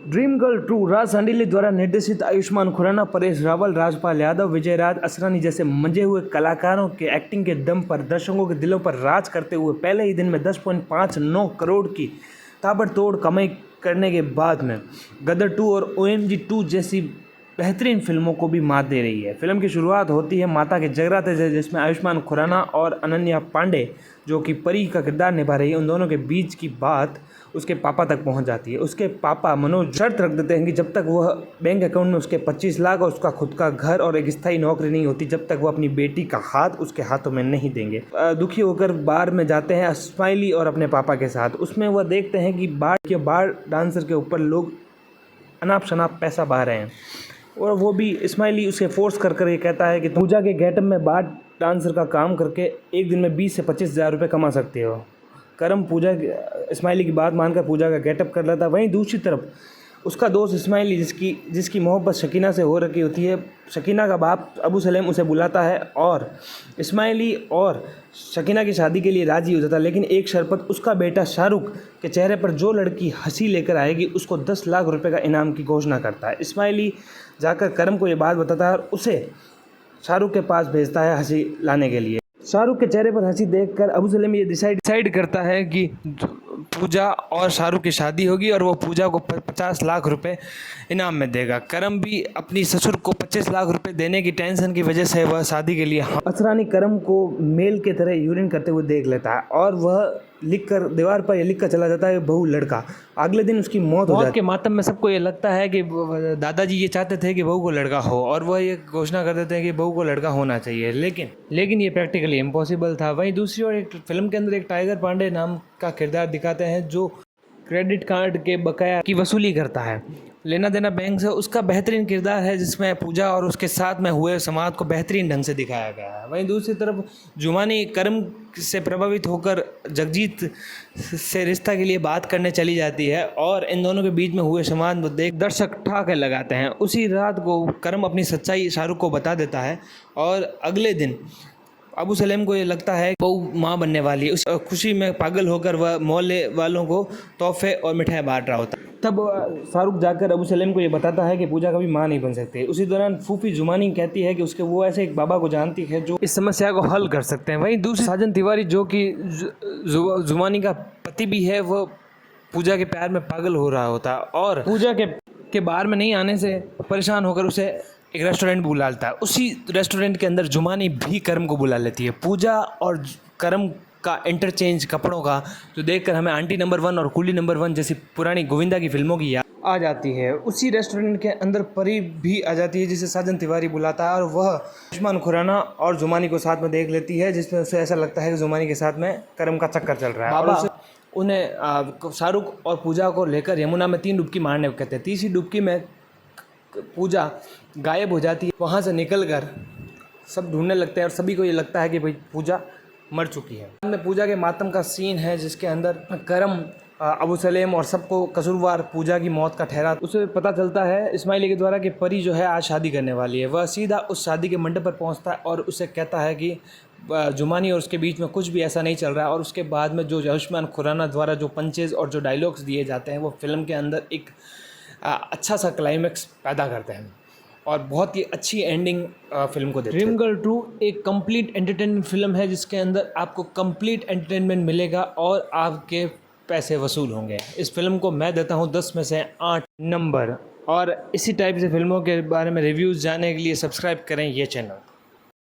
Dream girl 2 राज सांडिल्य द्वारा निर्देशित आयुष्मान खुराना, परेश रावल, राजपाल यादव, विजय राज असरानी जैसे मंजे हुए कलाकारों के एक्टिंग के दम पर दर्शकों के दिलों पर राज करते हुए पहले ही दिन में 10.59 करोड़ की ताबड़तोड़ कमाई करने के बाद में गदर 2 और OMG 2 जैसी बेहतरीन फिल्मों को भी मात दे रही है। फिल्म की शुरुआत होती है माता के जगराते से, जिसमें आयुष्मान खुराना और अनन्या पांडे जो कि परी का किरदार निभा रही है, उन दोनों के बीच की बात उसके पापा तक पहुंच जाती है। उसके पापा मनोज शर्त रख देते हैं कि जब तक वह बैंक अकाउंट में उसके 25 लाख और उसका खुद का घर और एक स्थायी नौकरी नहीं होती, जब तक वो अपनी बेटी का हाथ उसके हाथों में नहीं देंगे। दुखी होकर बार में जाते हैं स्माइली और अपने पापा के साथ। उसमें वह देखते हैं कि बार डांसर के ऊपर लोग अनाप शनाप पैसा बहा रहे हैं और वो भी स्माइली उसे फोर्स कर ये कहता है कि पूजा के गेटअप में बार डांसर का काम करके एक दिन में 20 से 25 हज़ार रुपये कमा सकते हो। करम पूजा स्माइली की बात मानकर पूजा का गेटअप कर लेता है। वहीं दूसरी तरफ उसका दोस्त स्माइली जिसकी मोहब्बत शकीना से हो रखी होती है, शकीना का बाप अबू सलेम उसे बुलाता है और स्माइली और शकीना की शादी के लिए राज़ी हो जाता है, लेकिन एक शर्त पर उसका बेटा शाहरुख के चेहरे पर जो लड़की हंसी लेकर आएगी उसको 10 लाख रुपए का इनाम की घोषणा करता है। स्माइली जाकर करम को ये बात बताता है और उसे शाहरुख के पास भेजता है हंसी लाने के लिए। शाहरुख के चेहरे पर हंसी देखकर अबू सलेम ये डिसाइड करता है कि पूजा और शाहरुख की शादी होगी और वो पूजा को 50 लाख रुपए इनाम में देगा। करम भी अपनी ससुर को 25 लाख रुपए देने की टेंशन की वजह से वह शादी के लिए असरानी करम को मेल के तरह यूरिन करते हुए देख लेता है और वह लिखकर दीवार पर लिख कर चला जाता है बहू लड़का। अगले दिन उसकी मौत हो जाती है। के मातम में सबको ये लगता है कि दादाजी ये चाहते थे कि बहू को लड़का हो और वह ये घोषणा कर देते हैं कि बहू को लड़का होना चाहिए, लेकिन ये प्रैक्टिकली इम्पॉसिबल था। वहीं दूसरी ओर एक फिल्म के अंदर एक टाइगर पांडे नाम का किरदार दिखाते हैं जो क्रेडिट कार्ड के बकाया की वसूली करता है, लेना देना बैंक से। उसका बेहतरीन किरदार है जिसमें पूजा और उसके साथ में हुए समाज को बेहतरीन ढंग से दिखाया गया है। वहीं दूसरी तरफ जुमानी करम से प्रभावित होकर जगजीत से रिश्ता के लिए बात करने चली जाती है और इन दोनों के बीच में हुए समाज को देख दर्शक ठहाके लगाते हैं। उसी रात को करम अपनी सच्चाई शाहरुख को बता देता है और अगले दिन अबू सलेम को ये लगता है बहू माँ बनने वाली है। उस खुशी में पागल होकर वह मोहल्ले वालों को तोहफे और मिठाई बांट रहा होता है। तब शाहरुख जाकर अबू सलेम को ये बताता है कि पूजा कभी माँ नहीं बन सकती। उसी दौरान फूफी जुमानी कहती है कि उसके वो ऐसे एक बाबा को जानती है जो इस समस्या को हल कर सकते हैं। वहीं दूसरी साजन तिवारी जो कि जुमानी का पति भी है, वह पूजा के प्यार में पागल हो रहा होता है और पूजा के बाहर में नहीं आने से परेशान होकर उसे एक रेस्टोरेंट बुला लेता है। उसी रेस्टोरेंट के अंदर जुमानी भी करम को बुला लेती है। पूजा और करम का इंटरचेंज कपड़ों का जो देखकर हमें आंटी नंबर 1 और कुली नंबर 1 जैसी पुरानी गोविंदा की फिल्मों की याद आ जाती है। उसी रेस्टोरेंट के अंदर परी भी आ जाती है जिसे साजन तिवारी बुलाता है और वह आयुष्मान खुराना और जुमानी को साथ में देख लेती है, जिसमें उसे ऐसा लगता है कि जुमानी के साथ में करम का चक्कर चल रहा है। बाबा उन्हें शाहरुख और पूजा को लेकर यमुना में 3 डुबकी मारने को कहते हैं। तीसरी डुबकी में पूजा गायब हो जाती है। वहाँ से निकलकर सब ढूंढने लगते हैं और सभी को ये लगता है कि भाई पूजा मर चुकी है। में पूजा के मातम का सीन है जिसके अंदर करम अबू सलेम और सबको कसूरवार पूजा की मौत का ठहरा। उसे पता चलता है इस्माइली के द्वारा कि परी जो है आज शादी करने वाली है। वह सीधा उस शादी के मंडप पर पहुंचता है और उसे कहता है कि जुमानी और उसके बीच में कुछ भी ऐसा नहीं चल रहा है। और उसके बाद में जो आयुष्मान खुराना द्वारा जो पंचेज और जो डायलॉग्स दिए जाते हैं वो फिल्म के अंदर एक अच्छा सा क्लाइमैक्स पैदा करते हैं और बहुत ही अच्छी एंडिंग फिल्म को देते हैं। ड्रीम गर्ल 2 एक कंप्लीट एंटरटेनमेंट फिल्म है जिसके अंदर आपको कंप्लीट एंटरटेनमेंट मिलेगा और आपके पैसे वसूल होंगे। इस फिल्म को मैं देता हूँ 10 में से 8 नंबर। और इसी टाइप से फिल्मों के बारे में रिव्यूज़ जानने के लिए सब्सक्राइब करें ये चैनल।